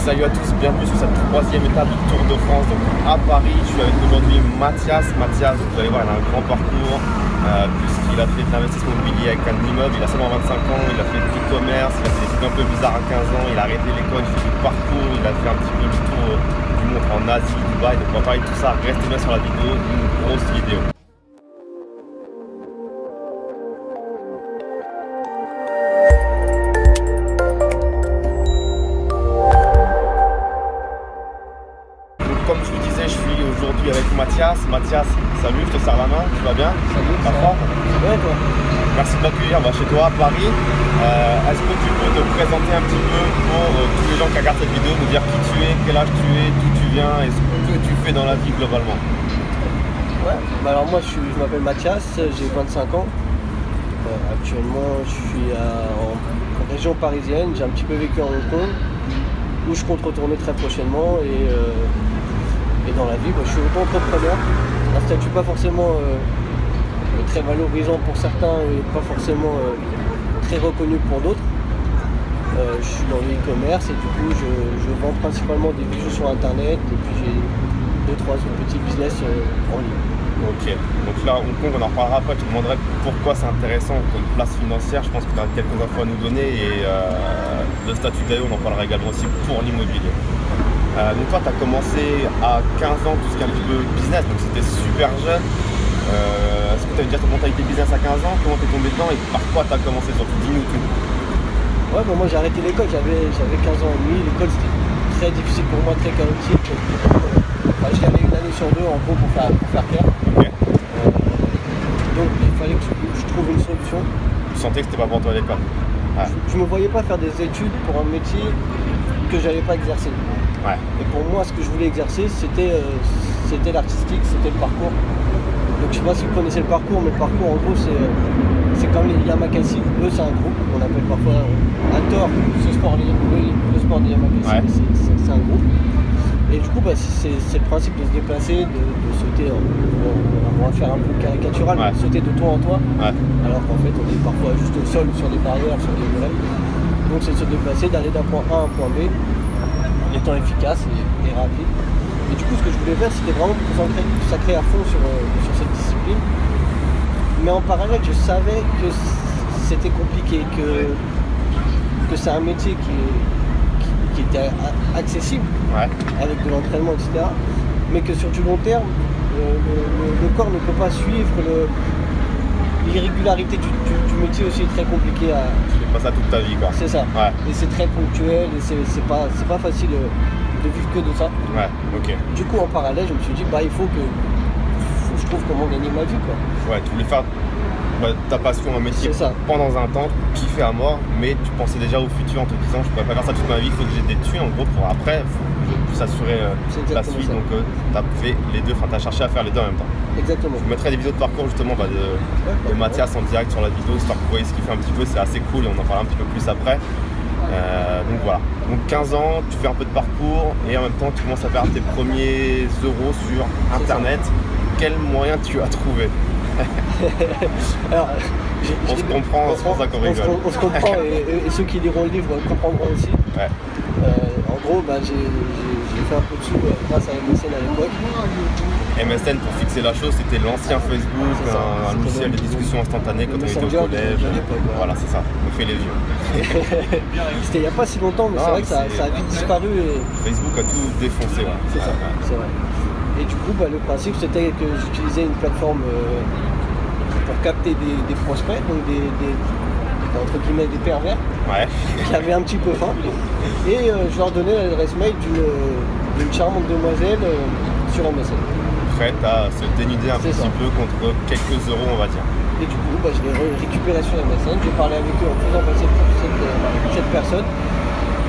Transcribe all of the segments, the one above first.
Salut à tous, bienvenue sur cette troisième étape du Tour de France. Donc à Paris, je suis avec aujourd'hui Mathias. Mathias, vous allez voir, il a un grand parcours puisqu'il a fait de l'investissement immobilier avec un immeuble. Il a seulement 25 ans, il a fait du e-commerce, il a fait des trucs un peu bizarres à 15 ans, il a arrêté l'école, il fait du parcours, il a fait un petit peu le tour du monde en Asie, Dubaï. Donc on va parler de tout ça, restez bien sur la vidéo, une grosse vidéo. Comme je vous disais, je suis aujourd'hui avec Mathias. Mathias, salut, je te serre la main, tu vas bien? Salut, ça va? Ouais, toi. Merci de m'accueillir chez toi à Paris. Est-ce que tu peux te présenter un petit peu pour tous les gens qui regardent cette vidéo, nous dire qui tu es, quel âge tu es, d'où tu viens et ce que tu fais dans la vie globalement? Ouais, bah alors moi je m'appelle Mathias, j'ai 25 ans. Actuellement je suis en région parisienne, j'ai un petit peu vécu à Hong Kong où je compte retourner très prochainement et dans la vie, je suis auto-entrepreneur, un statut pas forcément très valorisant pour certains et pas forcément très reconnu pour d'autres. Je suis dans le e-commerce et du coup je vends principalement des bijoux sur internet et puis j'ai 2-3 autres petits business en ligne. Ok, donc là Hong Kong on en reparlera après, je te demanderai pourquoi c'est intéressant comme place financière, je pense que tu as quelques infos à nous donner et le statut d'AE on en parlera également aussi pour l'immobilier. Donc toi tu as commencé à 15 ans tout ce qui est un petit peu business, donc c'était super jeune. Est-ce que tu avais déjà ta mentalité business à 15 ans? Comment tu es tombé dedans et par quoi tu as commencé surtout? Dis-nous tout. Ouais, moi j'ai arrêté l'école, j'avais 15 ans et demi, l'école c'était très difficile pour moi, très chaotique. J'y allais une année sur deux en gros pour faire clair. Okay. Donc il fallait que je trouve une solution. Tu sentais que c'était pas pour toi à l'école? Ouais. Je me voyais pas faire des études pour un métier que j'allais pas exercer. Ouais. Et pour moi ce que je voulais exercer c'était l'artistique, c'était le parcours. Donc je sais pas si vous connaissez le parcours, mais le parcours en gros c'est comme les Yamakasi. Eux c'est un groupe, on appelle parfois à tort le sport des Yamakasi, ouais. C'est un groupe. Et du coup c'est le principe de se déplacer, de sauter, on va faire un peu caricatural, ouais. Sauter de toit en toit, ouais. Alors qu'en fait on est parfois juste au sol, sur des barrières, sur des murets. Donc c'est de se déplacer, d'aller d'un point A à un point B, en étant efficace et rapide. Et du coup, ce que je voulais faire, c'était vraiment me consacrer à fond sur cette discipline. Mais en parallèle, je savais que c'était compliqué, que c'est un métier qui était accessible, ouais. Avec de l'entraînement, etc. Mais que sur du long terme, le corps ne peut pas suivre. L'irrégularité du métier aussi est très compliquée à... Tu fais pas ça toute ta vie, quoi. C'est ça. Ouais. Et c'est très ponctuel et c'est pas facile de vivre que de ça. Ouais, ok. Du coup, en parallèle, je me suis dit, il faut que je trouve comment gagner ma vie, quoi. Ouais, tu voulais faire ta passion, un métier pendant un temps, kiffer à mort, mais tu pensais déjà au futur en te disant, je pourrais pas faire ça toute ma vie, il faut que j'ai des thunes, en gros, pour après, il faut que je puisse assurer la suite. Ça. Donc, tu as fait les deux, tu as cherché à faire les deux en même temps. Exactement. Je vous mettrai des vidéos de parcours, justement, de Mathias en direct sur la vidéo, histoire que vous voyez ce qu'il fait un petit peu, c'est assez cool, et on en parlera un petit peu plus après. Donc voilà, donc 15 ans, tu fais un peu de parcours et en même temps tu commences à faire tes premiers euros sur internet. Quel moyen tu as trouvé? Alors, on se comprend, c'est pour ça qu'on rigole. On se comprend et ceux qui liront le livre comprendront aussi. Ouais. En gros, j'ai fait un peu de sous grâce à MSN à l'époque. MSN, pour fixer la chose, c'était l'ancien Facebook, un logiciel de discussion instantanée quand on était au collège. Voilà, c'est ça, on fait les vieux. C'était il n'y a pas si longtemps, mais c'est vrai que ça a vite disparu. Facebook a tout défoncé. Ouais. C'est ça, c'est vrai. Et du coup, le principe c'était que j'utilisais une plateforme pour capter des prospects, donc entre guillemets des pervers, ouais. Qui avaient un petit peu faim. Et je leur donnais l'adresse mail d'une charmante demoiselle sur MSN. Prête à se dénuder un petit peu contre quelques euros, on va dire. Et du coup, je l'ai récupéré sur MSN, j'ai parlé avec eux en faisant passer cette personne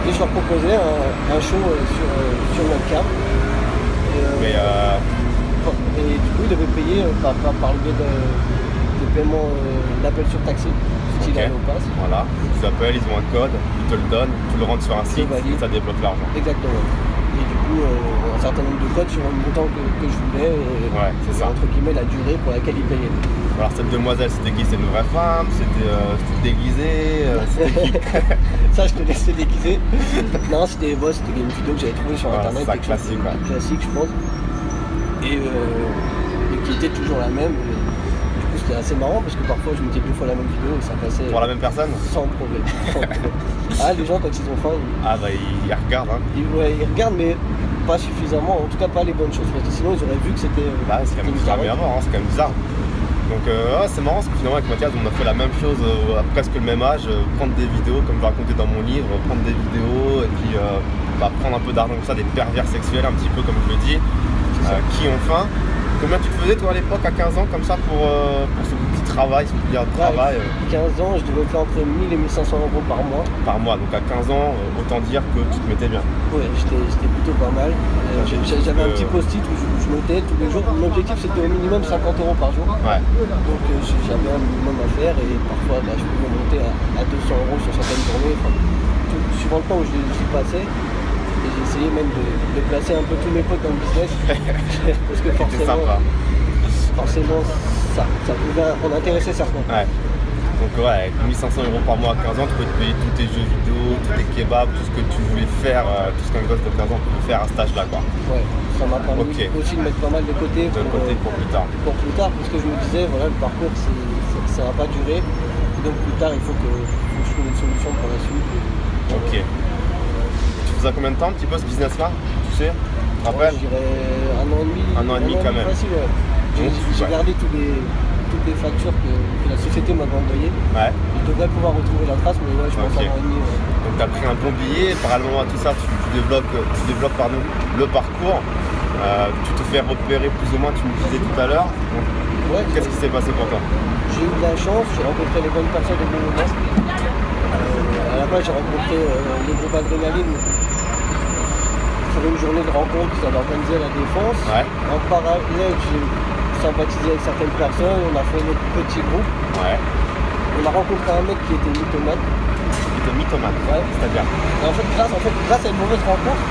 et je leur proposais un show sur webcam. Et du coup, ils devaient payer par le biais de paiement d'appel sur taxi. Okay. Voilà, ils appellent, ils ont un code, ils te le donnent, tu le rentres sur un site et ça débloque l'argent. Exactement. Et du coup, un certain nombre de codes sur un montant que je voulais et, ouais, c'est ça. Entre guillemets la durée pour laquelle ils payaient. Alors cette demoiselle, c'était qui? C'est une vraie femme? C'était déguisé? C'était qui? Ça, je te laisse te déguiser. Non, c'était une vidéo que j'avais trouvée sur internet. C'est classique, classique, je pense. Et qui était toujours la même. Du coup, c'était assez marrant parce que parfois je mettais 2 fois la même vidéo et ça passait. Pour la même personne? Sans problème. Ah, les gens, quand ils ont faim, ils regardent. Hein. Ils regardent, mais pas suffisamment, en tout cas pas les bonnes choses. Parce que sinon, ils auraient vu que c'était. C'est quand même bizarre, c'est quand même bizarre. Donc c'est marrant parce que finalement avec Mathias on a fait la même chose à presque le même âge, prendre des vidéos comme je racontais dans mon livre, prendre des vidéos et puis prendre un peu d'argent comme ça, des pervers sexuels un petit peu comme je le dis, qui ont faim. Combien tu te faisais toi à l'époque à 15 ans comme ça pour ce petit travail, ce petit travail 15 ans, je devais faire entre 1000 et 1500 euros par mois. Par mois, donc à 15 ans, autant dire que tu te mettais bien. Ouais, j'étais plutôt pas mal. J'avais un petit post-it où je notais tous les jours. Mon objectif c'était au minimum 50 euros par jour. Ouais. Donc j'avais un minimum à faire et parfois je pouvais monter à 200 euros sur certaines journées. Suivant le temps où je passais. Et j'ai essayé même de placer un peu tous mes potes dans le business. Parce que forcément ça pouvait en intéresser certains. Ouais. Donc avec 1500 euros par mois à 15 ans, tu peux te payer tous tes jeux vidéo, tous tes kebabs, tout ce que tu voulais faire, tout ce qu'un gosse de 15 ans peut faire à cet âge-là. Ouais, ça m'a permis aussi de mettre pas mal de côté pour plus tard. Pour plus tard, parce que je me disais, voilà, le parcours ça va pas durer. Et donc plus tard, il faut que je trouve une solution pour la suite. Ok. Tu faisais combien de temps un petit peu ce business-là? Tu sais? Tu te rappelles? Je dirais 1 an et demi. 1 an et demi quand même. Facile, ouais. J'ai gardé toutes les factures que la société m'avait envoyées. Ouais. Je devrais pouvoir retrouver la trace, mais ouais, je pense 1 an et demi. Donc tu as pris un bon billet, parallèlement à tout ça, tu développes le parcours. Tu te fais repérer plus ou moins, tu me disais tout à l'heure. Ouais, qu'est-ce qui s'est passé pour toi? J'ai eu de la chance, j'ai rencontré les bonnes personnes au bon moment. À la base, j'ai rencontré le groupe Adrénaline pour une journée de rencontre qui s'avait organisée à la Défense. Ouais. En parallèle, j'ai sympathisé avec certaines personnes, on a fait notre petit groupe. Ouais. On a rencontré un mec qui était mythomane. Qui était mythomane? Ouais. C'est-à-dire? En fait, grâce à une mauvaise rencontre,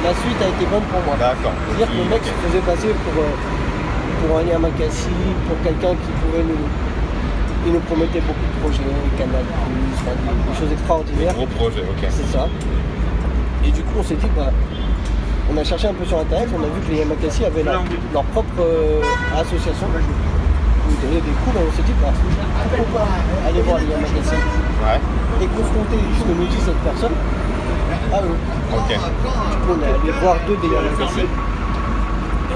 la suite a été bonne pour moi. D'accord. C'est-à-dire que le mec se faisait passer pour un Yamakasi, pour quelqu'un qui pourrait il nous promettait beaucoup de projets, Canal+, des choses extraordinaires. Des gros projets, ok. C'est ça. Et du coup, on s'est dit, on a cherché un peu sur internet, on a vu que les Yamakasi avaient leur propre association où ils donnaient des cours, et on s'est dit, pourquoi pas aller voir les Yamakasi et confronter ce que nous dit cette personne à eux. Ok. Du coup, on est allé voir 2 des Yamakasi.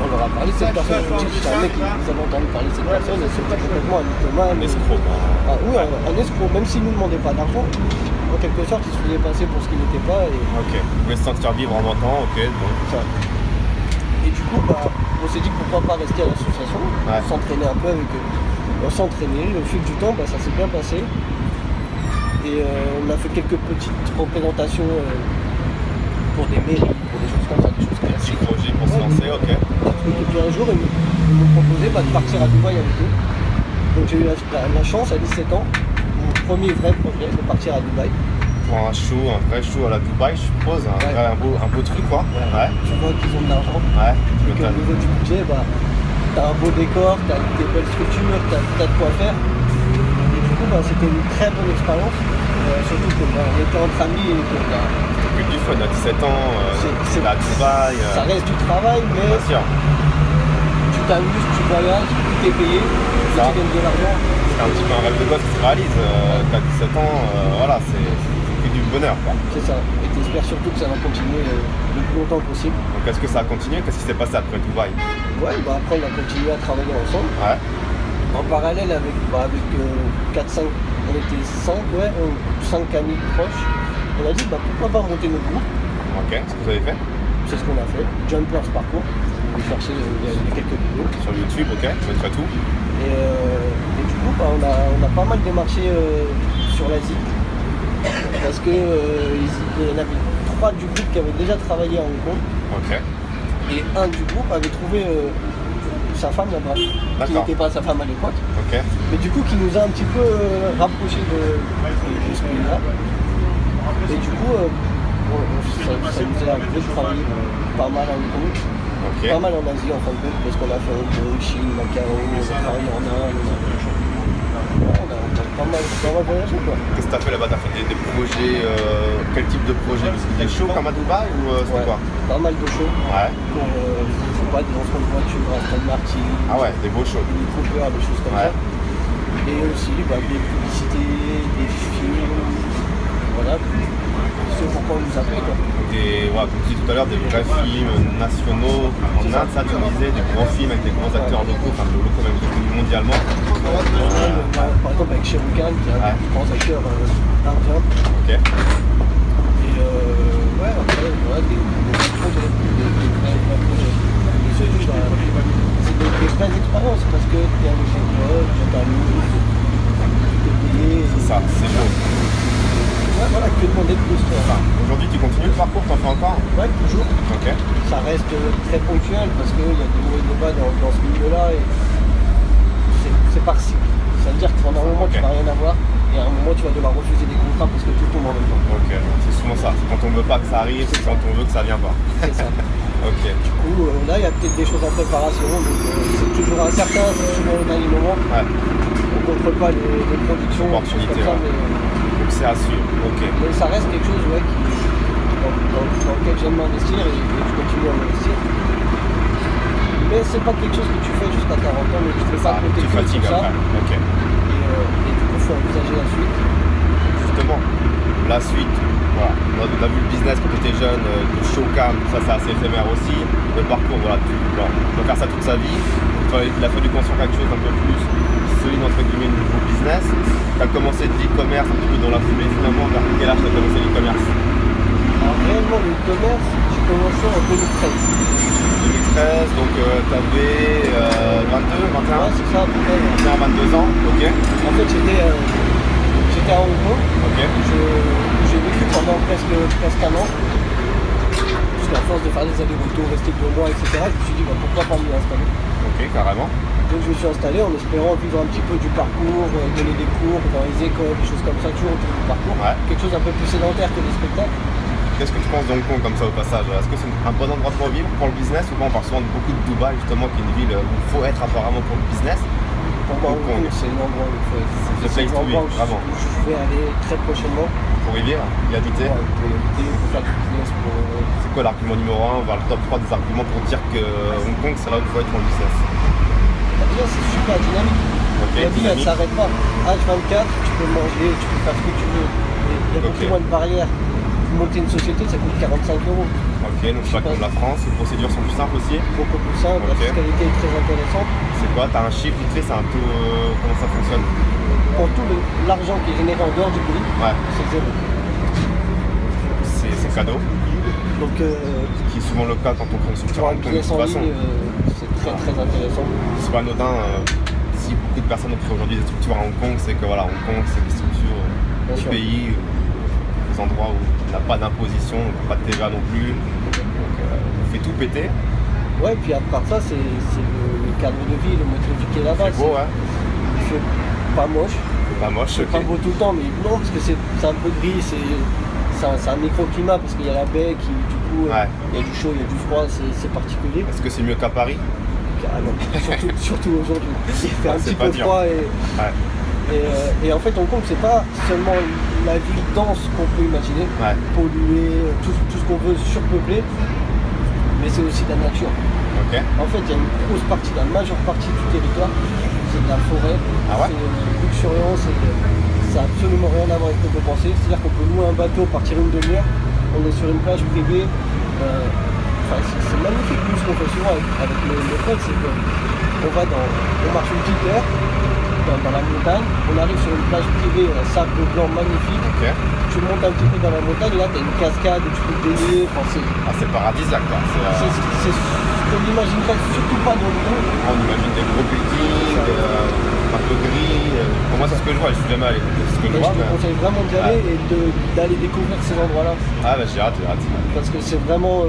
On leur a parlé de cette personne. Je me dis, jamais qu'ils avaient entendu parler de cette personne, c'était complètement un mythomane. Un escroc. Oui, un escroc, même s'il ne nous demandait pas d'argent. En quelque sorte, il se faisait passer pour ce qu'il n'était pas. Ok, vous voulez se sentir vivre en mentant, ok. Bon. Ça. Et du coup, on s'est dit pourquoi pas rester à l'association, s'entraîner un peu avec eux. On s'entraînait, au fil du temps, ça s'est bien passé. Et on a fait quelques petites représentations pour des mairies, pour des choses comme ça, des choses classiques. Petit projet pour se lancer, ok. Et puis un jour, ils m'ont proposé de partir à Dubaï avec eux. Donc j'ai eu la chance à 17 ans, mon premier vrai projet, de partir à Dubaï. Pour un vrai show à la Dubaï, je suppose, un beau truc quoi. Ouais. Tu vois qu'ils ont de l'argent. Ouais. Et qu'au niveau du budget, t'as un beau décor, t'as des belles structures, t'as de quoi faire. Et du coup, c'était une très bonne expérience. Surtout qu'on était entre amis et que du fun à 17 ans, c'est à Dubaï. Ça reste du travail, mais bien sûr. Tu t'amuses, tu voyages, tout est payé, tu gagnes de l'argent. C'est un petit peu un rêve de gosse qui se réalise. T'as 17 ans, voilà, c'est que du bonheur quoi. C'est ça. Et t'espères surtout que ça va continuer le plus longtemps possible. Donc est-ce que ça a continué? Qu'est-ce qui s'est passé après Dubaï? Ouais, après on a continué à travailler ensemble. Ouais. En parallèle avec 4-5, on était 5 amis proches. On a dit pourquoi pas monter notre groupe. Ok, ce que vous avez fait? C'est ce qu'on a fait. Jumpers Parcours. On a cherché il y a quelques vidéos. Sur YouTube, ok, je mettrai tout. Et du coup, on a pas mal démarché sur l'Asie. Parce que il y en avait 3 du groupe qui avaient déjà travaillé à Hong Kong. Ok. Et un du groupe avait trouvé sa femme là-bas, qui n'était pas sa femme à l'époque. Ok. Mais du coup, qui nous a un petit peu rapprochés de ce pays-là. Et du coup, ça nous est arrivé de travailler pas mal à Hong Kong. Pas mal en Asie en fin de compte, parce qu'on a fait Hong Kong, Chine, Macao, on a travaillé en Inde. pas mal voyagé quoi. Qu'est-ce que tu as fait là-bas? Tu as fait des projets, quel type de projet? Des shows comme à Dubaï ou c'était quoi? Pas mal de shows. Ouais. Pour je sais pas, des lancements de voitures, Aston Martin. Ah ouais, des beaux shows. Des Cooper, des choses comme ça. Et aussi des publicités, des films. Voilà. C'est pourquoi on nous appelle quoi. Comme tu dis tout à l'heure, des vrais films nationaux en Inde, ça tu disais, des gros films avec des gros acteurs locaux, enfin locaux même reconnus mondialement. Par exemple avec Shah Rukh Khan qui est un des grands acteurs indien. Ok. Et après voilà, des projets, des projets. C'est des vraies expériences parce que tu es avec des potes, tu t'amuses, tu es payé. C'est ça, c'est beau. Ouais, voilà, que demander de plus. Aujourd'hui, tu continues le parcours, t'en fais encore? Ouais, toujours. Ok. Ça reste très ponctuel parce qu'il y a des hauts et des bas dans ce milieu-là et c'est par cycle. Ça veut dire que pendant un moment, tu vas rien avoir et à un moment, tu vas devoir refuser des contrats parce que tout tombe en même temps. Ok, c'est souvent ça. C'est quand on veut pas que ça arrive, c'est quand on veut que ça vienne pas. C'est ça. Ok. Du coup, là, il y a peut-être des choses en préparation, donc c'est toujours incertain, c'est souvent au dernier moment. Ouais. On ne contrôle pas les productions, opportunités, comme ça, donc c'est à suivre. Ok. Mais ça reste quelque chose dans lequel j'aime m'investir et je continue à m'investir. Mais c'est pas quelque chose que tu fais jusqu'à 40 ans, mais tu fais pas compter tu fatigues ça. après. Ok. Et du coup, il faut envisager la suite. Justement, la suite. Voilà. On a vu le business quand tu étais jeune, le showcam, ça c'est assez éphémère aussi. Le parcours, voilà, tu peux faire ça toute sa vie. Il a fallu construire quelque chose un peu plus solide entre guillemets au niveau business. Tu as commencé de l'e-commerce un petit peu dans la foulée finalement. Vers quel âge tu as commencé l'e-commerce? Alors réellement l'e-commerce, j'ai commencé en 2013. 2013, donc tu avais 22, 21? Ouais, c'est ça, à peu près. 21, 22 ans, ok. En fait, j'étais à Hong Kong. Ok. J'ai vécu pendant presque un an. Parce qu'à force de faire des allers-retours, rester 2 mois, etc., je me suis dit pourquoi pas m'y installer. Ok, carrément. Donc je me suis installé en espérant vivre un petit peu du parcours, donner des cours dans les écoles, des choses comme ça, toujours autour du parcours. Ouais. Quelque chose un peu plus sédentaire que des spectacles. Qu'est-ce que tu penses d'Hong Kong comme ça au passage? Est-ce que c'est un bon endroit pour vivre, pour le business? Ou pas? On parle souvent de beaucoup de Dubaï justement, qui est une ville où il faut être apparemment pour le business. Pour moi, Hong Kong, c'est l'endroit où il faut être. C'est le place to be, vraiment. Je vais aller très prochainement. Pour y vivre, y habiter. Ouais, pour y habiter, pour faire du business, pour... C'est quoi l'argument numéro 1, vers le top 3 des arguments pour dire que Hong Kong c'est là où il faut être pour le business? Déjà, c'est super dynamique. Okay, la vie, elle ne s'arrête pas. H24, tu peux manger, tu peux faire ce que tu veux. Il y a beaucoup moins de barrières. Monter une société, ça coûte 45 €. Ok, donc c'est pas comme la France, les procédures sont plus simples aussi? Beaucoup plus simple, la fiscalité est très intéressante. C'est quoi? T'as un chiffre vite fait, c'est un peu... comment ça fonctionne? Pour tout l'argent qui est généré en dehors du pays, c'est zéro. C'est cadeau. Donc, ce qui est souvent le cas quand on crée une structure en ligne, c'est très très intéressant. C'est pas anodin. Si beaucoup de personnes ont créé aujourd'hui des structures à Hong Kong, c'est que voilà, Hong Kong c'est des structures du pays, des endroits où on n'a pas d'imposition, pas de TVA non plus. Donc on fait tout péter. Ouais, puis à part ça, c'est le cadre de vie, le mode de vie qui est là-bas. C'est beau, ouais. Il fait pas moche. Pas moche, c'est pas beau tout le temps, mais non, parce que c'est un peu gris, c'est un microclimat, parce qu'il y a la baie qui, du coup, il y a du chaud, il y a du froid, c'est particulier. Est-ce que c'est mieux qu'à Paris? Ah non, surtout aujourd'hui. Il fait un petit peu froid et en fait Hong Kong c'est pas seulement la ville dense qu'on peut imaginer, polluée, tout ce qu'on veut surpeupler, mais c'est aussi de la nature. En fait il y a une grosse partie, la majeure partie du territoire, c'est de la forêt, c'est luxuriant, ça n'a absolument rien à voir avec ce qu'on peut penser. C'est-à-dire qu'on peut louer un bateau, partir une demi-heure, on est sur une plage privée. C'est magnifique, nous ce qu'on fait souvent avec mes potes, c'est qu'on marche une petite heure dans la montagne, on arrive sur une plage privée, un sable blanc magnifique, tu montes un petit peu dans la montagne, et là tu as une cascade où tu peux te baigner, c'est paradisiaque quoi. C'est ce qu'on n'imaginerait surtout pas dans le monde. On imagine des gros buildings, un peu gris, pour moi c'est ce que je vois, je suis jamais allé. Je te conseille vraiment d'y aller et d'aller découvrir ces endroits-là. Ah bah j'ai hâte. Parce que c'est vraiment...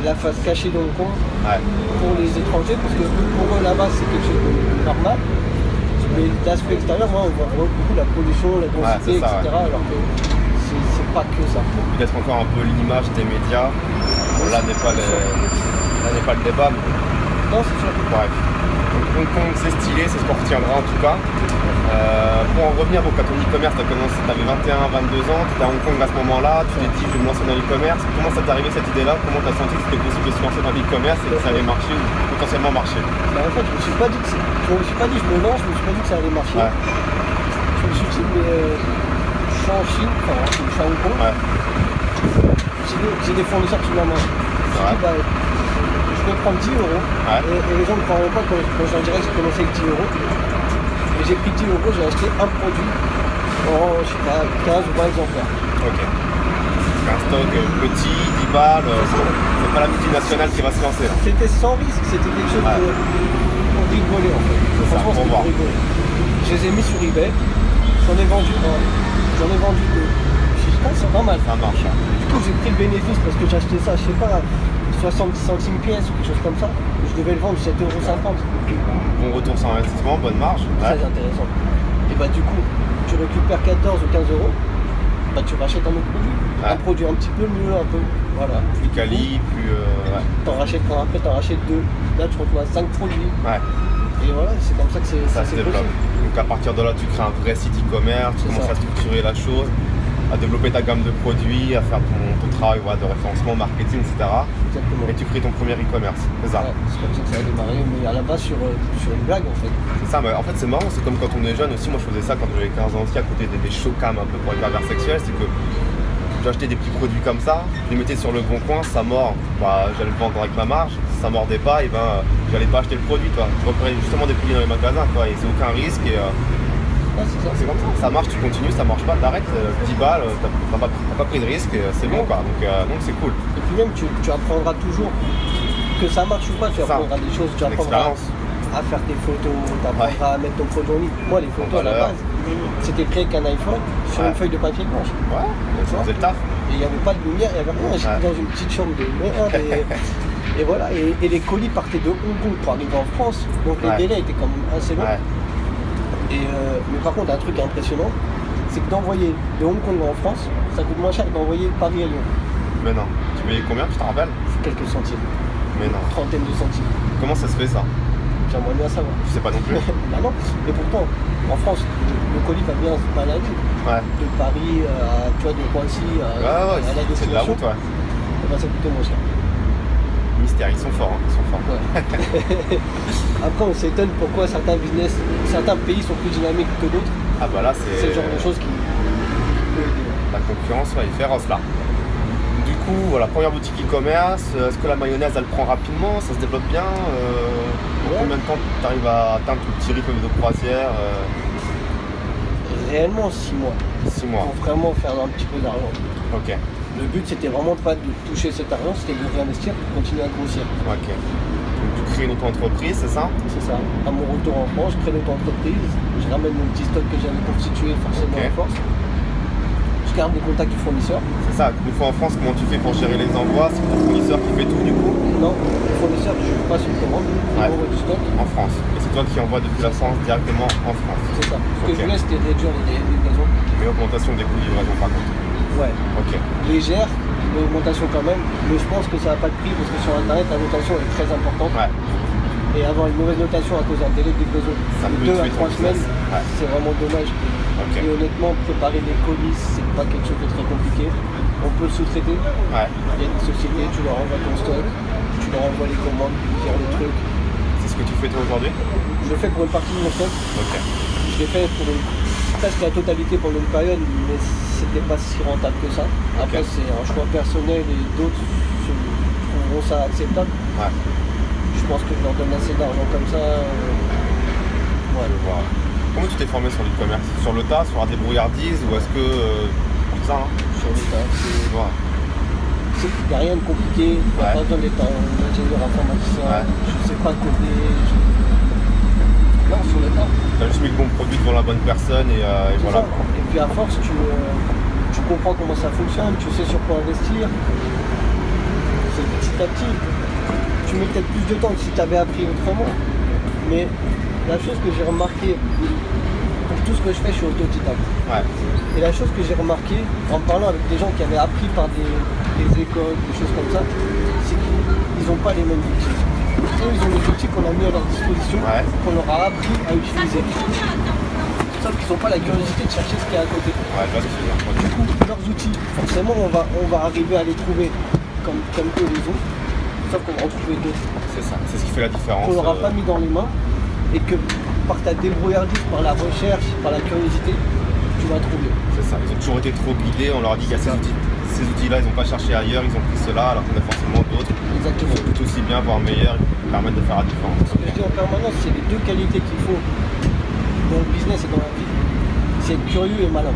la face cachée de Hong Kong pour les étrangers, parce que pour eux là-bas c'est quelque chose de normal, mais l'aspect extérieur, moi on voit beaucoup la pollution, la densité, etc. Alors que c'est pas que ça. Peut-être encore un peu l'image des médias, bon, là n'est pas le débat, mais... Non, c'est sûr. Bref. Hong Kong, c'est stylé, c'est ce qu'on retiendra en tout cas. Pour en revenir donc, à ton e-commerce, tu avais 21, 22 ans, tu étais à Hong Kong à ce moment-là, tu t'es dit je vais me lancer dans l'e-commerce. Comment ça t'est arrivé cette idée-là? Comment tu as senti que c'était possible de se lancer dans l'e-commerce et que ça allait marcher ou potentiellement marcher? Bah, en fait, je me suis pas dit que je me suis pas dit je me lance, je me suis pas dit que ça allait marcher. Ouais. Je me suis dit mais je suis en Chine, enfin je suis à Hong Kong. Ouais. J'ai des fournisseurs qui m'en mangent. Bah, je vais prendre 10 euros et les gens ne croiront pas quand je leur dirais que j'ai commencé avec 10 euros. Et j'ai pris 10 euros, j'ai acheté un produit en, je sais pas, 15 ou 20 exemplaires. Ok. Un stock petit, 10 balles, c'est pas la multinationale qui va se lancer là. C'était sans risque, c'était quelque chose pour rigoler en fait. Franchement, c'était pour rigoler. Je les ai mis sur eBay, j'en ai vendu deux. Je me suis dit, c'est pas mal. Ça marche. Du coup, j'ai pris le bénéfice parce que j'ai acheté ça, je sais pas, 70 centimes pièce ou quelque chose comme ça. Je devais le vendre 7,50 €. Bon retour sur investissement, bonne marge. Très intéressant. Et bah du coup, tu récupères 14 ou 15 euros, bah tu rachètes un autre produit. Un produit un petit peu mieux, un peu. Voilà. Plus quali, plus. T'en rachètes un, après t'en rachètes deux. Là tu retrouves 5 produits. Ouais. Et voilà, c'est comme ça que ça se développe. Donc à partir de là, tu crées un vrai site e-commerce, tu commences à structurer la chose, à développer ta gamme de produits, à faire ton travail de référencement, marketing, etc. Exactement. Et tu crées ton premier e-commerce. C'est ça. Ouais, c'est comme ça que ça a démarré, mais à la base sur une blague en fait. C'est ça, mais en fait c'est marrant, c'est comme quand on est jeune aussi. Moi je faisais ça quand j'avais 15 ans aussi, à côté des showcams un peu pour les pervers sexuels. C'est que j'achetais des petits produits comme ça, je les mettais sur le bon coin, ça mord, bah, j'allais le vendre avec ma marge. Si ça mordait pas, et ben j'allais pas acheter le produit, toi. Je reprenais justement des produits dans les magasins, quoi, et c'est aucun risque. Et, c'est comme ça, ça marche, tu continues, ça marche pas, t'arrêtes, 10 balles, t'as pas pris de risque, c'est bon quoi, donc c'est cool. Et puis même tu apprendras toujours que ça marche ou pas, tu apprendras des choses, tu apprendras à faire tes photos, tu apprendras à mettre ton produit en ligne. Moi les photos à la base, c'était pris avec un iPhone sur une feuille de papier blanche. Ouais, ça faisait le taf. Et il n'y avait pas de lumière, il n'y avait rien, j'étais dans une petite chambre de merde et voilà, et les colis partaient de Hong Kong pour arriver en France, donc les délais étaient quand même assez longs. Et mais par contre, un truc impressionnant, c'est que d'envoyer de Hong Kong en France, ça coûte moins cher que d'envoyer Paris à Lyon. Mais non. Tu payais combien, tu te rappelles? Quelques centimes. Mais non. Trentaine de centimes. Comment ça se fait ça? J'aimerais bien savoir. Je sais pas non plus. Bah non, mais pourtant, en France, le colis va bien se balader. De Paris à, tu vois, de Roissy à la destination. C'est de la route, Et bah ça coûtait moins cher. Mystère, ils sont forts, ils sont forts. Après, on s'étonne pourquoi certains pays sont plus dynamiques que d'autres. Ah bah là, c'est le genre de choses qui peut aider. La concurrence est féroce là. Du coup, voilà, première boutique e-commerce. Est-ce que la mayonnaise, elle prend rapidement? Ça se développe bien? Combien de temps tu arrives à atteindre ton petit rythme de croisière? Réellement 6 mois. 6 mois. Pour vraiment faire un petit peu d'argent. Ok. Le but, c'était vraiment pas de toucher cet argent, c'était de le réinvestir pour continuer à grossir. Ok. Donc tu crées une auto-entreprise, c'est ça? C'est ça. À mon retour en France, je crée l'auto-entreprise, je ramène mon petit stock que j'avais constitué forcément en force. Je garde les contacts du fournisseur. C'est ça. Une fois en France, comment tu fais pour gérer les envois? C'est ton fournisseur qui fait tout du coup? Non, le fournisseur, je passe une commande, il m'envoie du stock. En France. Et c'est toi qui envoies depuis la France directement en France? C'est ça. Ce que je voulais, c'était réduire les livraisons. Mais augmentation des coûts de livraison par contre? Ouais. Ok. Légère, mais augmentation quand même. Mais je pense que ça n'a pas de prix parce que sur internet, la notation est très importante. Et avoir une mauvaise notation à cause d'un délai de livraison de 2 à 3 semaines, c'est vraiment dommage. Et honnêtement, préparer les colis, c'est pas quelque chose de très compliqué. On peut le sous-traiter. Il y a des sociétés, tu leur envoies ton stock, tu leur envoies les commandes, ils gèrent les trucs. C'est ce que tu fais toi aujourd'hui? Je le fais pour une partie de mon stock. Je l'ai fait pour presque la totalité pendant une période, mais c'était pas si rentable que ça. Après, c'est un choix personnel et d'autres trouveront ça acceptable. Je pense que je leur donne assez d'argent comme ça. Je vois. Comment tu t'es formé sur l'e-commerce? Sur le tas, sur la débrouillardise ou est-ce que comme ça Sur le tas, il n'y a rien de compliqué, il n'y a pas besoin d'être un ingénieur informaticien, je ne sais pas coder. Non, sur le tas. Tu as juste mis le bon produit devant la bonne personne et voilà. Et puis à force, tu comprends comment ça fonctionne, tu sais sur quoi investir. C'est petit à petit. Tu mets peut-être plus de temps que si tu avais appris autrement. Mais la chose que j'ai remarqué, pour tout ce que je fais, je suis autodidacte. Et la chose que j'ai remarqué en parlant avec des gens qui avaient appris par des écoles, des choses comme ça, c'est qu'ils n'ont pas les mêmes outils. eux, ils ont les outils qu'on a mis à leur disposition, qu'on leur a appris à utiliser. Sauf qu'ils n'ont pas la curiosité de chercher ce qu'il y a à côté. Ouais, je vois ce que tu veux dire. Du coup, leurs outils, forcément, on va arriver à les trouver comme eux les ont, sauf qu'on va en trouver d'autres. C'est ça, c'est ce qui fait la différence. Qu'on leur a pas mis dans les mains, et que par ta débrouillardise, par la recherche, par la curiosité, tu vas trouver. C'est ça, ils ont toujours été trop guidés, on leur a dit qu'il y a ces outils-là, ils n'ont pas cherché ailleurs, ils ont pris cela, alors qu'on a forcément d'autres. Exactement. Qui sont tout aussi bien, voire meilleurs, qui permettent de faire la différence. Ce que je dis en permanence, c'est les deux qualités qu'il faut dans le business et dans la vie. C'est être curieux et malin.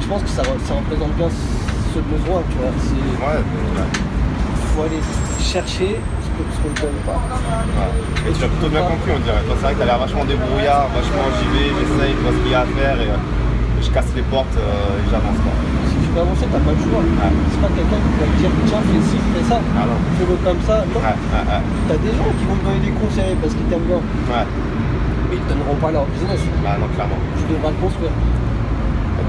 Je pense que ça représente bien ce besoin, tu vois. Faut aller chercher ce qu'on ne donne pas. Ouais. Et tu l'as plutôt bien compris, on dirait. Toi, c'est vrai que tu as l'air vachement débrouillard, vachement j'y vais, j'essaye, je vois ce qu'il y a à faire et je casse les portes et j'avance pas. Si tu veux avancer, t'as pas le choix. C'est pas quelqu'un qui va te dire tiens, fais ci, fais ça, fais-le comme ça. Non. T'as des gens qui vont te donner des conseils parce qu'ils t'aiment bien. Mais ils te donneront pas leur business. Bah non, clairement. Tu devras le construire.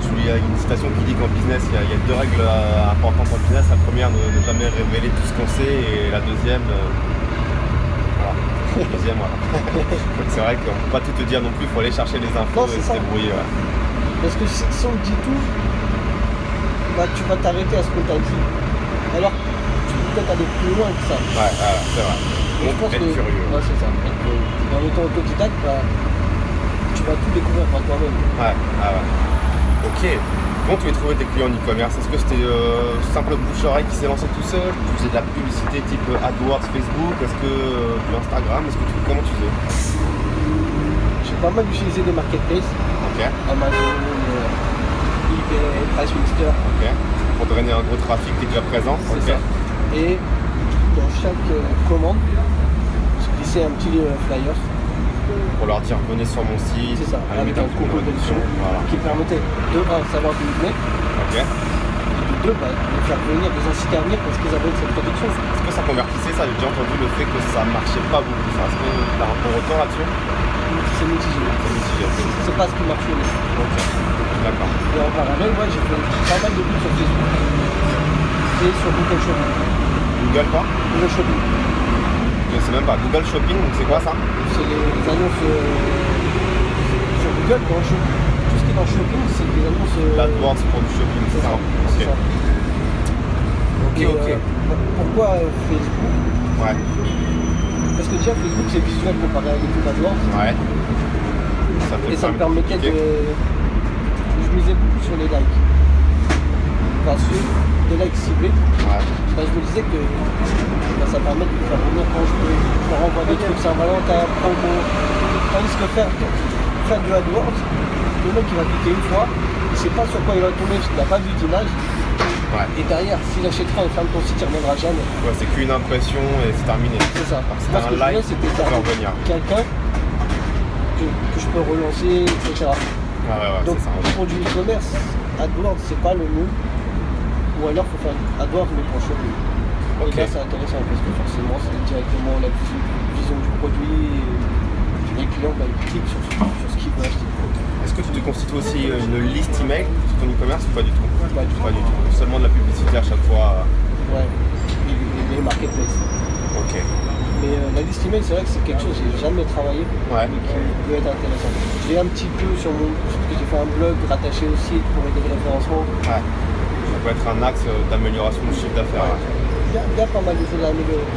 Il y a une citation qui dit qu'en business, il y a deux règles importantes en business. La première, ne jamais révéler tout ce qu'on sait, et la deuxième, voilà. Donc c'est vrai qu'on ne peut pas tout te dire non plus, il faut aller chercher les infos et se débrouiller. Ouais. Parce que si on te dit tout, bah, tu vas t'arrêter à ce qu'on t'a dit. Alors, tu peux peut-être aller plus loin que ça. Ouais, c'est vrai. Donc, être curieux. Ouais, c'est ça. En étant autodidacte, bah, tu vas tout découvrir par toi-même. Ouais. Ok. Comment tu as trouvé tes clients en e-commerce? Est-ce que c'était simple bouche-oreille qui s'est lancé tout seul? Tu faisais de la publicité type AdWords, Facebook? Est-ce que du Instagram? Comment tu faisais? J'ai pas mal utilisé des marketplaces. Amazon, eBay, PriceMixter. Pour drainer un gros trafic, tu es déjà présent. C'est ça. Et dans chaque commande, je glissais un petit flyer. Pour leur dire venez sur mon site, avec un concours d'édition qui permettait de 1 savoir d'où ils venaient, et de 2 les faire venir, les inciter à venir parce qu'ils avaient cette production. Est-ce que ça convertissait ça? J'ai déjà entendu le fait que ça marchait pas beaucoup. Est-ce que tu as un bon retour là-dessus? C'est mitigé. C'est pas ce qui marche le mieux. D'accord. Et en parallèle, j'ai fait pas mal de pubs sur Facebook et sur Google Shopping. Google quoi? Google Shopping. Je sais même pas. Google Shopping, c'est quoi ça? C'est les annonces sur Google. Tout ce qui est dans le shopping, c'est des annonces. L'AdWords pour du shopping, c'est ça. Ok. Pourquoi Facebook? Parce que déjà, Facebook, c'est visuel comparé à YouTube AdWords. Et ça me permettait de. Je misais beaucoup sur les likes. Parce que des likes ciblés, je me disais que ça permet de me faire revenir quand je leur envoie des trucs Saint-Valentin, promo. Tandis que faire du AdWords, le mec il va cliquer une fois, il sait pas sur quoi il va tomber parce qu'il n'a pas vu d'image. Et derrière, s'il achètera et ferme ton site, il ne reviendra jamais. C'est qu'une impression et c'est terminé. C'est ça. C'est un like, c'était quelqu'un que je peux relancer, etc. Donc pour du e-commerce, AdWords c'est pas le mot. Ou alors il faut faire AdWords mais pour shopping. Et là c'est intéressant parce que forcément c'est directement la vision du produit et les clients ils cliquent sur ce qu'ils veulent acheter. Est-ce que tu te constitues aussi une liste email sur ton e-commerce ou pas du tout? Pas du tout. Seulement de la publicité à chaque fois. Et les marketplaces. Mais la liste email, c'est vrai que c'est quelque chose que j'ai jamais travaillé, mais qui peut être intéressant. J'ai un petit peu sur j'ai fait un blog rattaché au site pour aider le référencement. Ça peut être un axe d'amélioration du chiffre d'affaires. Il y a pas mal de choses à améliorer.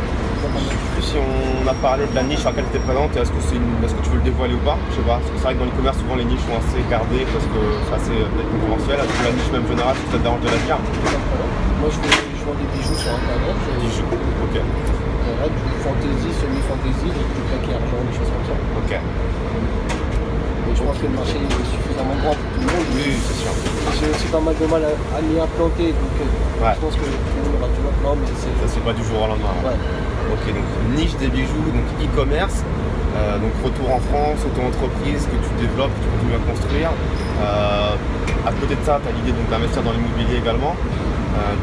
Si on a parlé de la niche sur laquelle tu es présente, est-ce que tu veux le dévoiler ou pas? Je sais pas, parce que c'est vrai que dans l'e-commerce, souvent les niches sont assez gardées parce que c'est assez concurrentiel. Est-ce que la niche même générale, ça te dérange de la dire? Moi je vends des bijoux sur internet. Bijoux, du fantasy, semi-fantasy, du claquer argent, des choses comme ça. Mais je pense que le marché est suffisamment grand pour tout le monde. Oui, c'est sûr. J'ai aussi pas mal de mal à m'y implanter, donc je pense que tout le monde aura du mal. Non, mais c'est... Ça se fait pas du jour au lendemain. Ok, donc niche des bijoux, donc e-commerce, donc retour en France, auto-entreprise que tu développes, que tu continues à construire. À côté de ça, tu as l'idée d'investir dans l'immobilier également.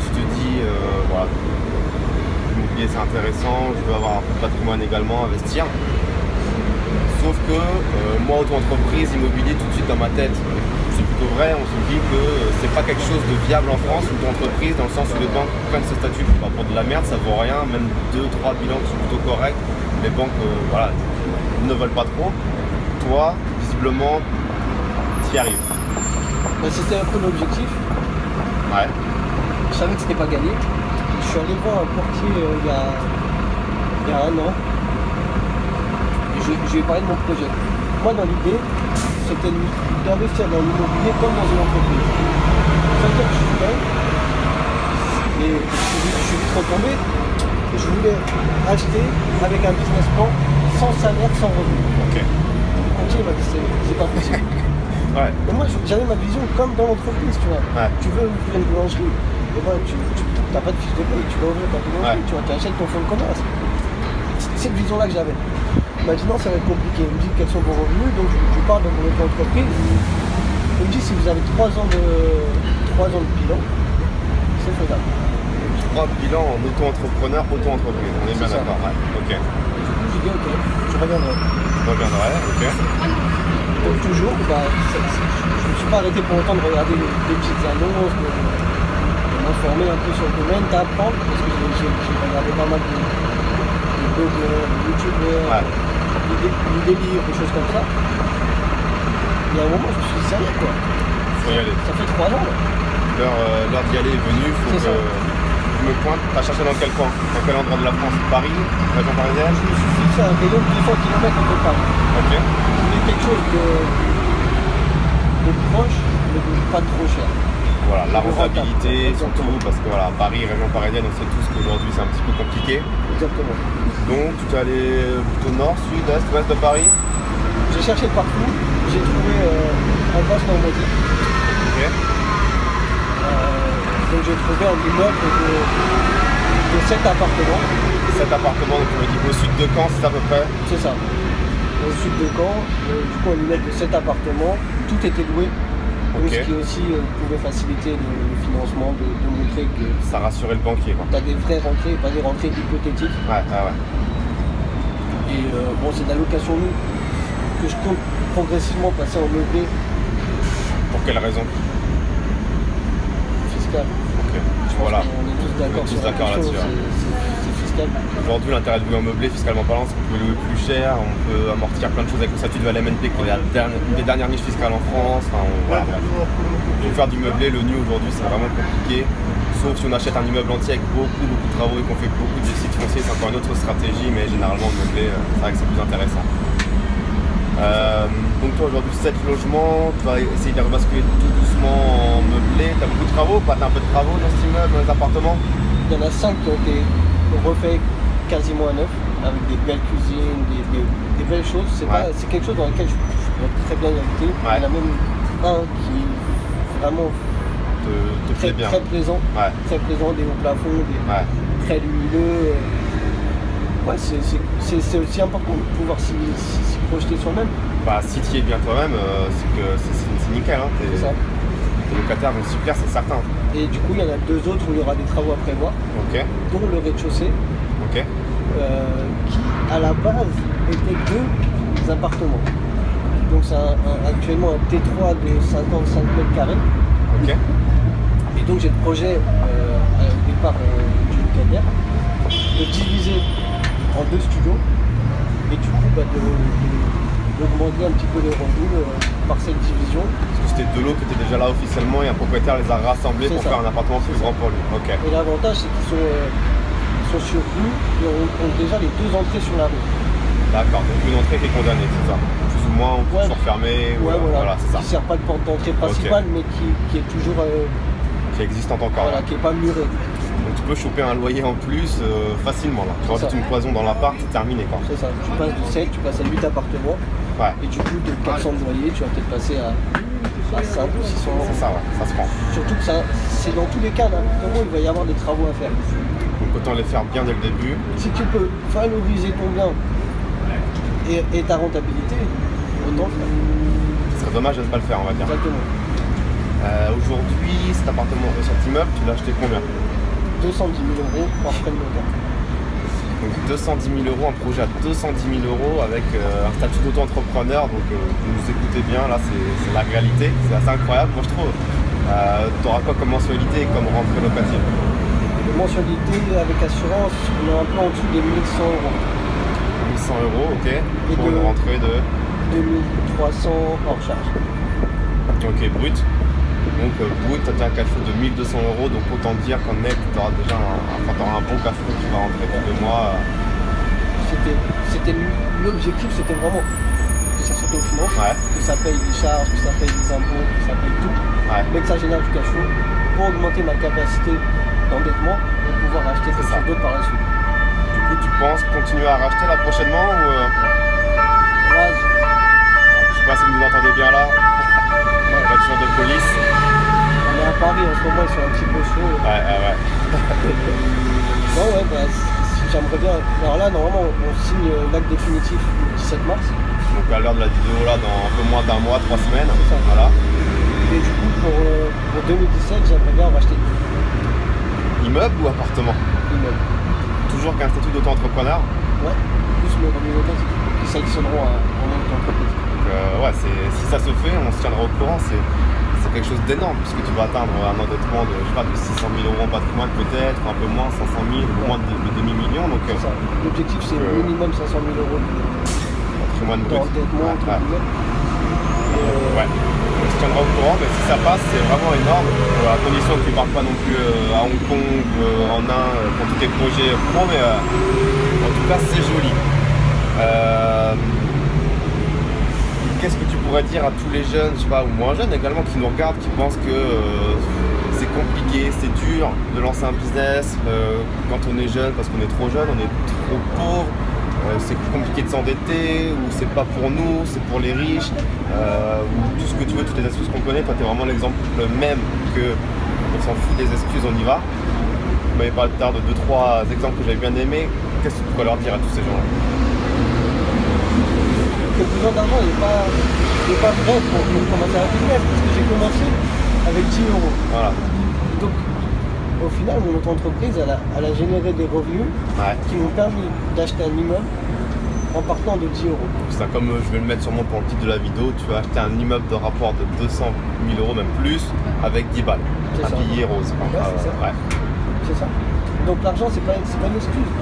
Tu te dis, voilà, l'immobilier c'est intéressant, je veux avoir un peu de patrimoine également, investir. Sauf que moi, auto-entreprise, immobilier, tout de suite dans ma tête, c'est plus que vrai, on se dit que c'est pas quelque chose de viable en France ou d'entreprise, dans le sens où les banques prennent ce statut pour de la merde, ça vaut rien, même 2-3 bilans qui sont plutôt corrects, les banques voilà, ne veulent pas trop. Toi, visiblement, tu y arrives. Ben, c'était un peu l'objectif. Ouais. Je savais que c'était pas gagné. Je suis allé voir un portier il y a 1 an. Et je lui ai parlé de mon projet. Moi, dans l'idée, c'était d'investir dans l'immobilier comme dans une entreprise. C'est-à-dire que je suis là, et je suis vite retombé. Je voulais acheter avec un business plan sans salaire, sans revenu. Ok. Le courtier m'a dit c'est pas possible. Ouais. Et moi, j'avais ma vision comme dans l'entreprise, tu vois. Ouais. Tu veux ouvrir une boulangerie, et ben, tu n'as pas de fiche de paye, tu vas ouvrir ta boulangerie, tu vois, tu achètes ton fonds de commerce. C'est cette vision-là que j'avais. Il m'a dit non, ça va être compliqué. Il me dit quels sont vos revenus, donc je parle de mon entreprise. Il me dit si vous avez 3 ans de bilan, c'est faisable. 3 bilans en auto-entrepreneur, auto-entreprise. On est bien d'accord. Ouais. Ok. Et du coup, j'ai dit ok, je reviendrai. Je reviendrai, ok. Donc toujours, bah, je ne me suis pas arrêté pour autant de regarder les petites annonces, de m'informer un peu sur le domaine, d'apprendre, parce que j'ai regardé pas mal de blogs, youtubeurs, Ouais. des livres, des choses comme ça. Il y a un moment, je me suis dit, ça y est quoi. Faut y aller. Ça fait 3 ans là. L'heure d'y aller est venue, faut que je me pointe. T'as cherché dans quel coin? Dans quel endroit de la France? Paris? Région parisienne? Je me suis fixé un rayon de 200 km entre Paris. Ok. Je voulais quelque chose de proche, mais de pas trop cher. Voilà, la rentabilité surtout, Exactement. parce que voilà, Paris, région parisienne, on sait tous qu'aujourd'hui c'est un petit peu compliqué. Exactement. Donc tu es allé plutôt nord, sud, est, ouest de Paris? J'ai cherché partout, j'ai trouvé en Basse-Normandie. Ok. Donc j'ai trouvé un immeuble de 7 appartements. 7 appartements, donc tu me dis au sud de Caen, c'est à peu près? C'est ça. Au sud de Caen, du coup un immeuble de 7 appartements, tout était loué. Donc, Ok. ce qui aussi pouvait faciliter le financement, de montrer que Ça rassurait le banquier quoi. tu as des vraies rentrées, pas des rentrées hypothétiques. Ouais. Et bon, c'est de la location nue que je compte progressivement passer en meublé Pour quelle raison? fiscal. Ok. Voilà. On est tous d'accord tous sur la d'accord question, là-dessus, c'est fiscal. Aujourd'hui, l'intérêt de louer en meublé, fiscalement parlant, c'est qu'on peut louer plus cher, on peut amortir plein de choses avec le statut de LMNP, qui est une des dernières niches fiscales en France. Enfin, voilà, bref. Pour faire du meublé, le nu aujourd'hui, c'est vraiment compliqué. Sauf si on achète un immeuble entier avec beaucoup de travaux et qu'on fait beaucoup de sites fonciers, c'est encore une autre stratégie, mais généralement, le meublé, c'est vrai que c'est plus intéressant. Donc toi aujourd'hui 7 logements, tu vas essayer de rebasculer tout doucement en meublé. Tu as beaucoup de travaux, pas t'as un peu de travaux dans cet immeuble, dans les appartements? Il y en a 5 qui ont été refaits quasiment à neuf, avec des belles cuisines, des belles choses. C'est quelque chose dans lequel je pourrais très bien y habiter. Ouais. Il y en a même un qui est vraiment Te plaît bien. très plaisant, Ouais. très plaisant, des hauts plafonds, Ouais. très lumineux. Ouais, c'est aussi important de pouvoir s'y projeter soi-même. Bah, si tu y es bien toi-même, c'est nickel. Hein. C'est ça. Tes locataires vont s'y plaire, c'est certain. Et du coup, il y en a 2 autres où il y aura des travaux à prévoir, Ok. dont le rez-de-chaussée, Ok. qui à la base était 2 appartements. Donc c'est actuellement un T3 de 55 mètres carrés. Ok. Et donc j'ai le projet au départ du locataire de diviser en 2 studios et du coup d'augmenter un petit peu les revenus par cette division. Parce que c'était de l'eau qui était déjà là officiellement et un propriétaire les a rassemblés pour faire un appartement plus grand pour lui. Ok. Et l'avantage c'est qu'ils sont sur rue et ont déjà les 2 entrées sur la rue. D'accord, donc une entrée qui est condamnée, c'est ça? Plus ou moins, ou toujours fermée, voilà, c'est ça. Qui ne sert pas de porte d'entrée principale, mais qui est toujours qui existe en tant qu'ordre. voilà, qui n'est pas murée. Donc tu peux choper un loyer en plus facilement là. Tu rajoutes une cloison dans l'appart, c'est terminé quoi. C'est ça, tu passes de 7, tu passes à 8 appartements. Ouais. Et du coup de 400 de loyer, tu vas peut-être passer à 5 ou 600 euros. C'est ça, ouais, ça se prend. Surtout que c'est dans tous les cas, vraiment il va y avoir des travaux à faire. Donc autant les faire bien dès le début. Si tu peux valoriser ton bien et ta rentabilité, autant le faire. Ce serait dommage de ne pas le faire, on va dire. Exactement. Aujourd'hui, cet appartement, cet immeuble, tu l'as acheté combien? 210 000 euros par frais de notaire. Donc 210 000 euros, un projet à 210 000 euros avec un statut d'auto-entrepreneur. Donc vous nous écoutez bien, là c'est la réalité, c'est assez incroyable moi je trouve. Tu auras quoi comme mensualité et comme rentrée locative? Les mensualités avec assurance, on est un peu en dessous des 1100 euros. 1100 euros, ok. Et pour une rentrée de 2300 hors charge. Ok, brut. Donc brut, tu as un cash flow de 1200 euros, donc autant dire qu'en net, tu auras déjà un bon cash flow qui va rentrer tous les mois. L'objectif, c'était vraiment que ça s'autofinance, Ouais. que ça paye des charges, que ça paye des impôts, que ça paye tout, Ouais. mais que ça génère du cash flow pour augmenter ma capacité d'endettement et pouvoir acheter quelque chose d'autre par la suite. Du coup, tu penses continuer à racheter là prochainement ou Là, je sais pas si vous nous entendez bien là. Voiture de police. on est à Paris en ce moment, ils sont un petit peu chauds. Ouais. Non, ouais, bah, j'aimerais bien. Alors là, normalement, on signe l'acte définitif le 17 mars. Donc à l'heure de la vidéo là, dans un peu moins d'un mois, 3 semaines. C'est ça. Voilà. Et du coup, pour 2017, j'aimerais bien racheter Immeuble ou appartement? l'immeuble. Toujours qu'un statut d'auto-entrepreneur. Ouais, plus le revenu locatif, qui sanctionneront en même temps entreprise. Donc si ça se fait, on se tiendra au courant. C'est quelque chose d'énorme puisque tu vas atteindre un endettement de, je sais pas, de 600 000 euros en patrimoine peut-être, un peu moins, 500 000, ou moins de demi-million. Donc C'est ça. L'objectif, c'est minimum 500 000 euros patrimoine brut. d'endettement, entre guillemets. Ouais. On se tiendra au courant, mais si ça passe, c'est vraiment énorme. À condition que tu ne partes pas non plus à Hong Kong, en Inde, pour tous tes projets pro, mais en tout cas, c'est joli. Qu'est-ce que tu pourrais dire à tous les jeunes, je sais pas, ou moins jeunes également, qui nous regardent, qui pensent que c'est compliqué, c'est dur de lancer un business quand on est jeune, parce qu'on est trop jeune, on est trop pauvre, c'est compliqué de s'endetter, ou c'est pas pour nous, c'est pour les riches, ou tout ce que tu veux, toutes les astuces qu'on connaît. Toi, tu es vraiment l'exemple même que on s'en fout des excuses, on y va. Vous m'avez parlé tout à l'heure de 2-3 exemples que j'avais bien aimés. Qu'est-ce que tu pourrais leur dire à tous ces gens-là? Le besoin d'argent n'est pas vrai pour commencer un business, parce que j'ai commencé avec 10 euros. Voilà. Donc, au final, mon auto-entreprise, elle a généré des revenus qui m'ont permis d'acheter un immeuble en partant de 10 euros. C'est comme je vais le mettre sûrement pour le titre de la vidéo, tu vas acheter un immeuble de rapport de 200 000 euros, même plus, avec 10 balles. C'est ça. Habillé rose. Ouais, c'est ça. Ouais. C'est ça. Donc l'argent, c'est pas une excuse.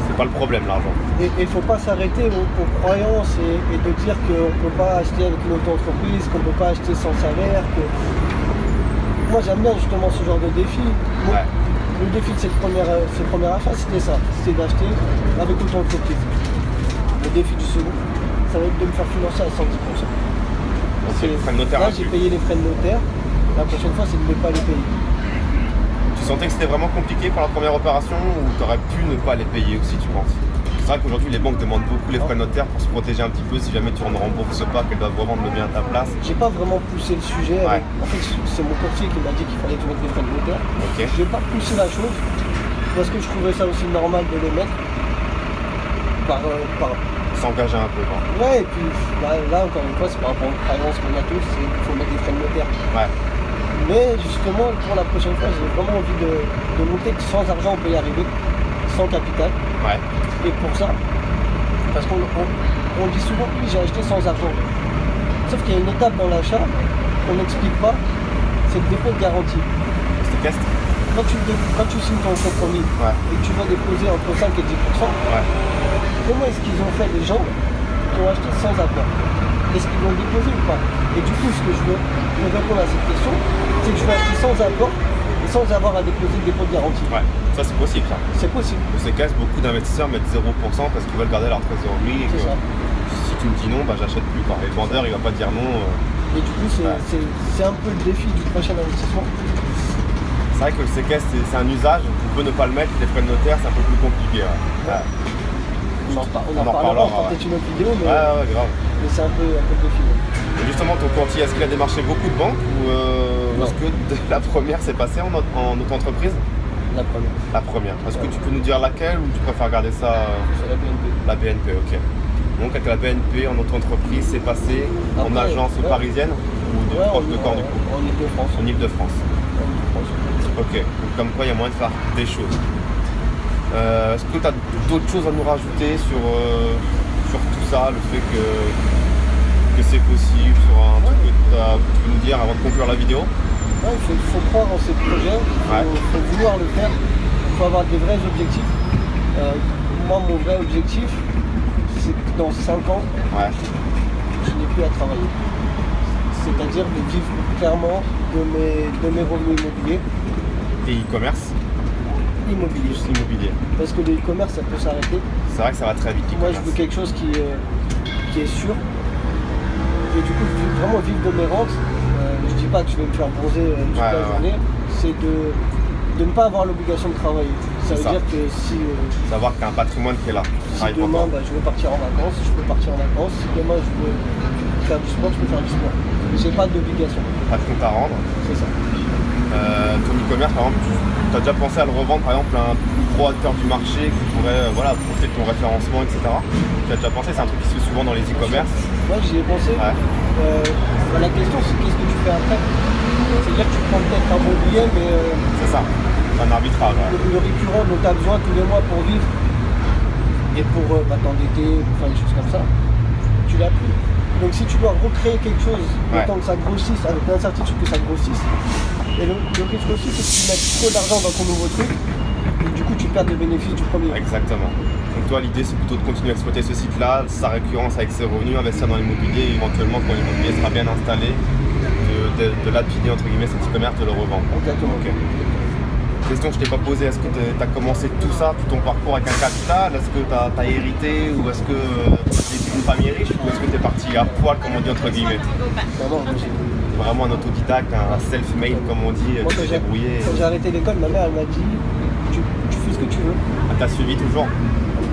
C'est pas le problème, l'argent. Et il ne faut pas s'arrêter aux croyances et de dire qu'on ne peut pas acheter avec une auto-entreprise, qu'on ne peut pas acheter sans salaire. Moi, j'aime bien justement ce genre de défi. Ouais. Le défi de ce premier achat, c'était ça. C'était d'acheter avec auto-entreprise. Le défi du second, ça va être de me faire financer à 110%. Donc c'est les frais de notaire. Là, j'ai payé les frais de notaire. La prochaine fois, c'est de ne pas les payer. Tu sentais que c'était vraiment compliqué pour la première opération ou tu aurais pu ne pas les payer aussi, tu penses? C'est vrai qu'aujourd'hui, les banques demandent beaucoup les frais de notaire pour se protéger un petit peu si jamais tu ne rembourses pas, qu'elles doivent revendre le bien à ta place. J'ai pas vraiment poussé le sujet. Ouais. En fait, c'est mon courtier qui m'a dit qu'il fallait que je mette des frais de notaire. Ok. J'ai pas poussé la chose parce que je trouvais ça aussi normal de les mettre par S'engager un peu, quoi. ouais, et puis là encore une fois, c'est par rapport aux croyances qu'on a tous, c'est qu'il faut mettre des frais de notaire. Ouais. Mais justement, pour la prochaine fois, j'ai vraiment envie de montrer que sans argent, on peut y arriver, sans capital. Ouais. Et pour ça, parce qu'on dit souvent, oui, j'ai acheté sans argent. Sauf qu'il y a une étape dans l'achat qu'on n'explique pas, c'est le dépôt de garantie. C'était casse. Quand tu signes ton compromis et que tu vas déposer entre 5 et 10%, comment est-ce qu'ils ont fait les gens qui ont acheté sans apport? Est-ce qu'ils l'ont déposé ou pas? Et du coup, ce que je veux répondre à cette question, c'est que je vais acheter sans apport et sans avoir à déposer le dépôt de garantie. Ouais, ça c'est possible ça. C'est possible. C'est casse, beaucoup d'investisseurs mettent 0% parce qu'ils veulent garder leur trésorerie et que C'est ça. si tu me dis non, bah j'achète plus quoi. Et le vendeur il va pas te dire non. Et du coup, c'est un peu le défi du prochain investissement. C'est vrai que le séquestre, c'est un usage, on peut ne pas le mettre, les frais de notaire, c'est un peu plus compliqué. Ouais. On en reparlera, on fera peut-être une autre vidéo, mais, Ouais, grave. mais c'est un peu le défi. Et justement, ton courtier, est-ce qu'il a démarché beaucoup de banques ou est-ce que la première s'est passée en auto-entreprise? La première. La première. Est-ce que tu peux nous dire laquelle ou tu préfères garder ça? C'est la BNP. La BNP, ok. Donc avec la BNP en auto-entreprise, c'est passé en agence parisienne ou de proche de Caen du coup? En Ile-de-France. En Ile-de-France. Ok, donc comme quoi il y a moyen de faire des choses. Est-ce que tu as d'autres choses à nous rajouter sur tout ça, le fait que c'est possible, sur un truc que tu peux nous dire avant de conclure la vidéo? Ouais, il faut croire en ces projets, il faut vouloir le faire, il faut avoir des vrais objectifs. Moi, mon vrai objectif, c'est que dans 5 ans, je n'ai plus à travailler. C'est-à-dire de vivre clairement de mes revenus immobiliers. Et e-commerce? Immobilier. Parce que le e-commerce, ça peut s'arrêter. C'est vrai que ça va très vite. Moi, je veux quelque chose qui est sûr. Et du coup, vraiment vivre de mes rentes. Je dis pas que je vais me faire bronzer toute la journée. C'est de ne pas avoir l'obligation de travailler. Ça veut dire que si... savoir que tu as un patrimoine qui est là. Si demain, je veux partir en vacances, je peux partir en vacances. Si demain, je veux faire du sport, je peux faire du sport. J'ai pas d'obligation. Pas de compte à rendre. C'est ça. Ton e-commerce, par exemple, tu as déjà pensé à le revendre, par exemple, à un plus gros acteur du marché qui pourrait profiter de ton référencement, etc. Tu as déjà pensé, c'est un truc qui se fait souvent dans les e-commerce? Moi, j'y ai pensé. La question, c'est qu'est-ce que tu fais après? C'est-à-dire que tu prends peut-être un bon billet, mais... c'est ça, c'est un arbitrage. Le récurrent dont tu as besoin tous les mois pour vivre et pour t'endetter, pour faire des choses comme ça, tu l'as plus. Donc si tu dois recréer quelque chose, le temps que ça grossisse, avec l'incertitude que ça grossisse, et le risque aussi, c'est que tu mettes trop d'argent dans ton nouveau truc, et du coup tu perds les bénéfices du premier. Exactement. Donc toi, l'idée, c'est plutôt de continuer à exploiter ce site-là, sa récurrence avec ses revenus, investir dans l'immobilier, et éventuellement, quand l'immobilier sera bien installé, de lapider, entre guillemets, cet e-commerce, de le revendre. Exactement. Okay. Question que je t'ai pas posée, est-ce que tu as commencé tout ça, tout ton parcours avec un capital? Est-ce que tu as hérité, ou est-ce que tu es une famille riche, ou est-ce que tu es parti à poil, comme on dit, entre guillemets? Non, vraiment un autodidacte, un self-made, comme on dit, moi, tu t'es débrouillé. Quand j'ai arrêté l'école, ma mère, elle m'a dit tu fais ce que tu veux. Elle t'a suivi toujours?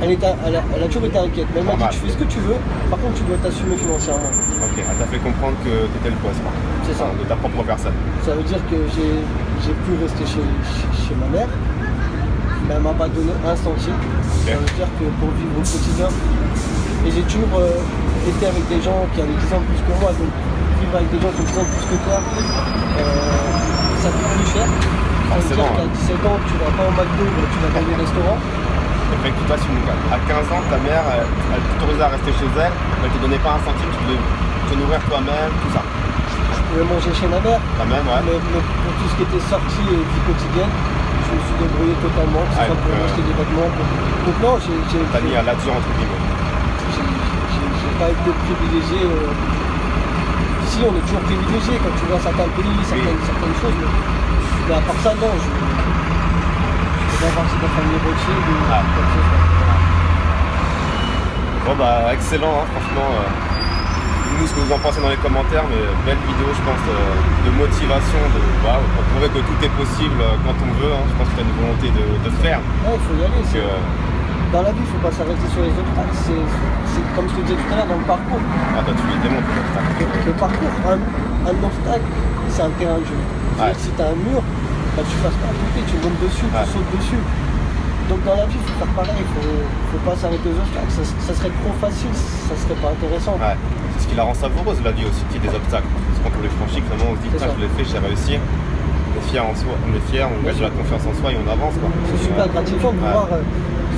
Elle a toujours été inquiète, mais elle m'a dit tu fais ce que tu veux, par contre tu dois t'assumer financièrement. Ok, elle t'a fait comprendre que tu étais le boss, c'est ça, de ta propre personne. Ça veut dire que j'ai pu rester chez ma mère, mais elle m'a pas donné un centime. Ça veut dire que pour vivre au quotidien, et j'ai toujours été avec des gens qui avaient 10 ans de plus que moi, donc vivre avec des gens qui ont 10 ans de plus que toi, ça coûte plus cher. Ça veut dire qu'à 17 ans, tu vas pas au McDo, tu vas dans des restaurants. Fait que toi, à 15 ans, ta mère, elle t'autorisait à rester chez elle, mais elle te donnait pas un centime, tu devais te nourrir toi-même, tout ça. Je pouvais manger chez ma mère, mais pour tout ce qui était sortie et vie quotidienne, je me suis débrouillé totalement, que ce soit pour acheter des vêtements. Donc non, t'as mis à l'adjoint, entre guillemets. J'ai pas été privilégié. Si, on est toujours privilégié quand tu vois certains pays, certaines choses, mais à part ça, non. Je peux pas voir si ta famille Rothschild ou quelque chose. Bon bah excellent, hein, franchement. Dis-nous ce que vous en pensez dans les commentaires, mais belle vidéo, je pense, de motivation, pour prouver que tout est possible quand on veut. Hein. Je pense que tu as une volonté de faire. Ouais, il faut y aller. Dans la vie, il ne faut pas s'arrêter sur les obstacles. C'est comme je te disais tout à l'heure dans le parcours. Ah, toi, tu les démontres, le parcours, un obstacle, c'est un terrain de jeu. Si tu as un mur, tu passes pas à côté, tu montes dessus, tu sautes dessus. Donc dans la vie, il faut faire pareil, il faut pas s'arrêter aux obstacles. Ça serait trop facile, ça serait pas intéressant. C'est ce qui la rend savoureuse, la vie aussi, qu'il y ait des obstacles. Parce que quand on les franchit, finalement, on se dit que je l'ai fait, je sais réussir. On est fier en soi, on gagne de la confiance en soi et on avance. C'est super gratifiant de voir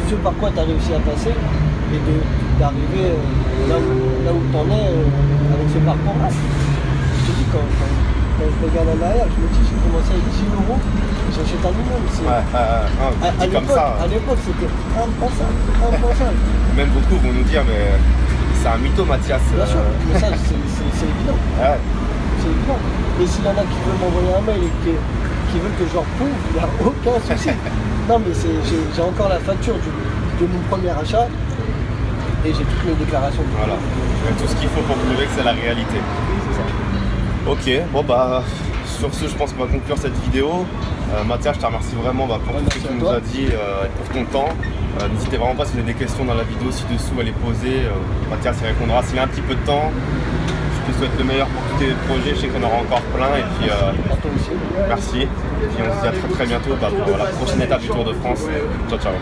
ce par quoi tu as réussi à passer et d'arriver là où tu en es avec ce parcours-là. Je te dis, quand je regarde en arrière, je me dis, j'ai commencé avec 10 €, j'achète un immeuble. À l'époque, c'était impensable. Même beaucoup vont nous dire, mais c'est un mytho, Mathias. Bien sûr, mais ça, c'est évident. C'est évident. Et s'il y en a qui veulent m'envoyer un mail et qui veulent que je leur prouve, il n'y a aucun souci. Non, mais j'ai encore la facture de mon premier achat et j'ai toutes mes déclarations. Voilà, tout ce qu'il faut pour prouver que c'est la réalité. C'est ça. Ok, bon bah sur ce, je pense qu'on va conclure cette vidéo. Mathias, je te remercie vraiment pour tout ce que tu nous as dit et pour ton temps. N'hésitez vraiment pas si vous avez des questions dans la vidéo ci-dessous à les poser. Mathias y répondra s'il a un petit peu de temps. Je te souhaite le meilleur pour tous tes projets, je sais qu'on aura encore plein et puis merci. Et puis on se dit à très bientôt pour la prochaine étape du Tour de France. Ciao ciao.